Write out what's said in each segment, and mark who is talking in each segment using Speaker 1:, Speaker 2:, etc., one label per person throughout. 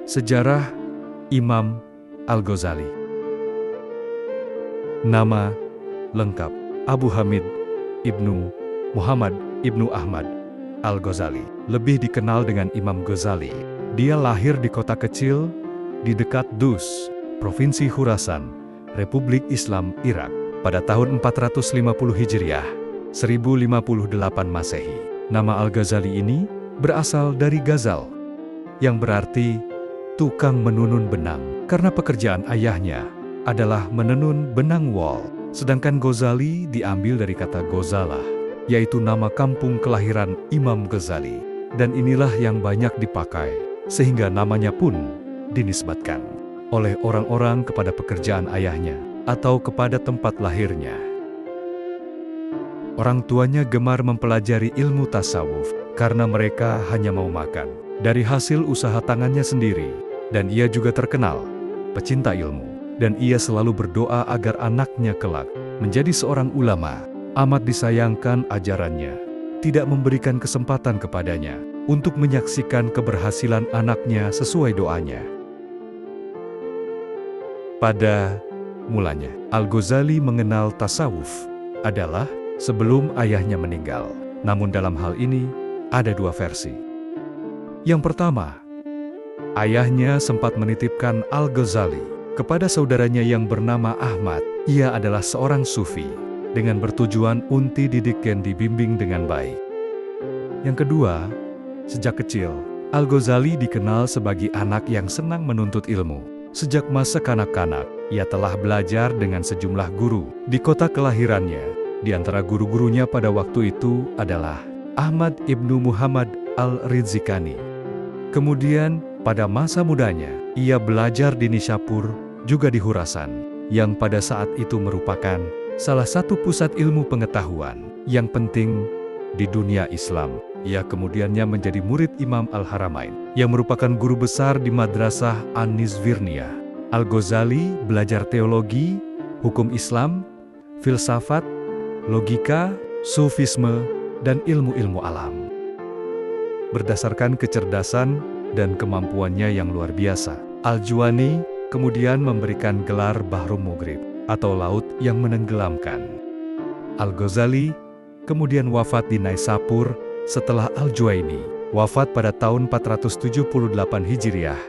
Speaker 1: Sejarah Imam Al-Ghazali. Nama lengkap Abu Hamid Ibnu Muhammad Ibnu Ahmad Al-Ghazali, lebih dikenal dengan Imam Ghazali. Dia lahir di kota kecil di dekat Dus, Provinsi Khurasan, Republik Islam Irak, pada tahun 450 Hijriah, 1058 Masehi. Nama Al-Ghazali ini berasal dari Ghazal, yang berarti tukang menunun benang, karena pekerjaan ayahnya adalah menenun benang wol. Sedangkan Ghazali diambil dari kata Ghozalah, yaitu nama kampung kelahiran Imam Ghazali. Dan inilah yang banyak dipakai, sehingga namanya pun dinisbatkan oleh orang-orang kepada pekerjaan ayahnya atau kepada tempat lahirnya. Orang tuanya gemar mempelajari ilmu tasawuf karena mereka hanya mau makan dari hasil usaha tangannya sendiri. Dan ia juga terkenal pecinta ilmu, dan ia selalu berdoa agar anaknya kelak menjadi seorang ulama. Amat disayangkan ajarannya tidak memberikan kesempatan kepadanya untuk menyaksikan keberhasilan anaknya sesuai doanya. Pada mulanya, Al-Ghazali mengenal tasawuf adalah sebelum ayahnya meninggal. Namun dalam hal ini ada dua versi. Yang pertama, ayahnya sempat menitipkan Al-Ghazali kepada saudaranya yang bernama Ahmad. Ia adalah seorang sufi, dengan bertujuan unti didik dan dibimbing dengan baik. Yang kedua, sejak kecil, Al-Ghazali dikenal sebagai anak yang senang menuntut ilmu. Sejak masa kanak-kanak, ia telah belajar dengan sejumlah guru di kota kelahirannya. Di antara guru-gurunya pada waktu itu adalah Ahmad Ibnu Muhammad Al-Rizqani. Kemudian, pada masa mudanya, ia belajar di Nishapur, juga di Khurasan, yang pada saat itu merupakan salah satu pusat ilmu pengetahuan yang penting di dunia Islam. Ia kemudiannya menjadi murid Imam Al-Haramain, yang merupakan guru besar di Madrasah An-Nizvirniyah. Al-Ghazali belajar teologi, hukum Islam, filsafat, logika, sufisme, dan ilmu-ilmu alam. Berdasarkan kecerdasan dan kemampuannya yang luar biasa, Al-Juwani kemudian memberikan gelar Bahrum Mughrib, atau laut yang menenggelamkan. Al-Ghazali kemudian wafat di Naisapur setelah Al-Juwaini wafat pada tahun 478 Hijriah,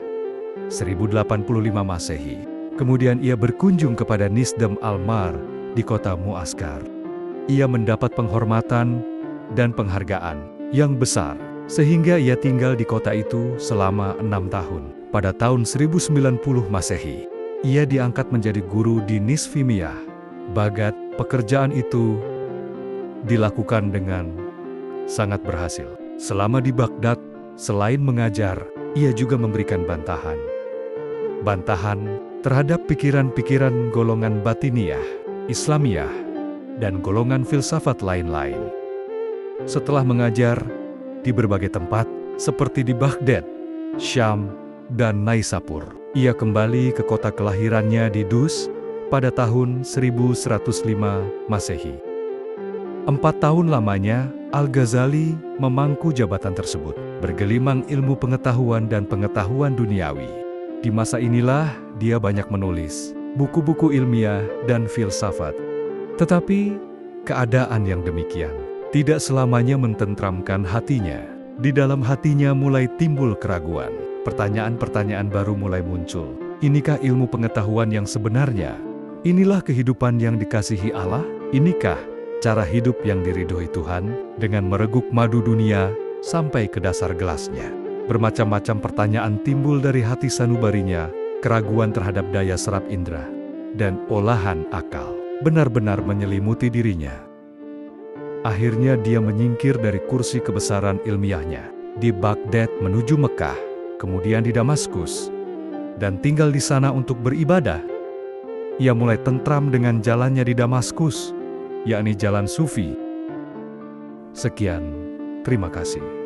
Speaker 1: 1085 Masehi. Kemudian ia berkunjung kepada Nisdam Al-Mar di kota Muaskar. Ia mendapat penghormatan dan penghargaan yang besar, sehingga ia tinggal di kota itu selama 6 tahun. Pada tahun 1090 Masehi, ia diangkat menjadi guru di Nisfimiyah, Baghdad. Pekerjaan itu dilakukan dengan sangat berhasil. Selama di Baghdad, selain mengajar, ia juga memberikan bantahan terhadap pikiran-pikiran golongan Batiniyah, Islamiyah, dan golongan filsafat lain-lain. Setelah mengajar di berbagai tempat, seperti di Baghdad, Syam, dan Naisapur, ia kembali ke kota kelahirannya di Dus pada tahun 1105 Masehi. 4 tahun lamanya, Al-Ghazali memangku jabatan tersebut, bergelimang ilmu pengetahuan dan pengetahuan duniawi. Di masa inilah dia banyak menulis buku-buku ilmiah dan filsafat. Tetapi, keadaan yang demikian tidak selamanya mententramkan hatinya. Di dalam hatinya mulai timbul keraguan. Pertanyaan-pertanyaan baru mulai muncul. Inikah ilmu pengetahuan yang sebenarnya? Inilah kehidupan yang dikasihi Allah? Inikah cara hidup yang diridhoi Tuhan dengan mereguk madu dunia sampai ke dasar gelasnya? Bermacam-macam pertanyaan timbul dari hati sanubarinya. Keraguan terhadap daya serap indera dan olahan akal benar-benar menyelimuti dirinya. Akhirnya dia menyingkir dari kursi kebesaran ilmiahnya di Baghdad menuju Mekah, kemudian di Damaskus, dan tinggal di sana untuk beribadah. Ia mulai tentram dengan jalannya di Damaskus, yakni jalan sufi. Sekian, terima kasih.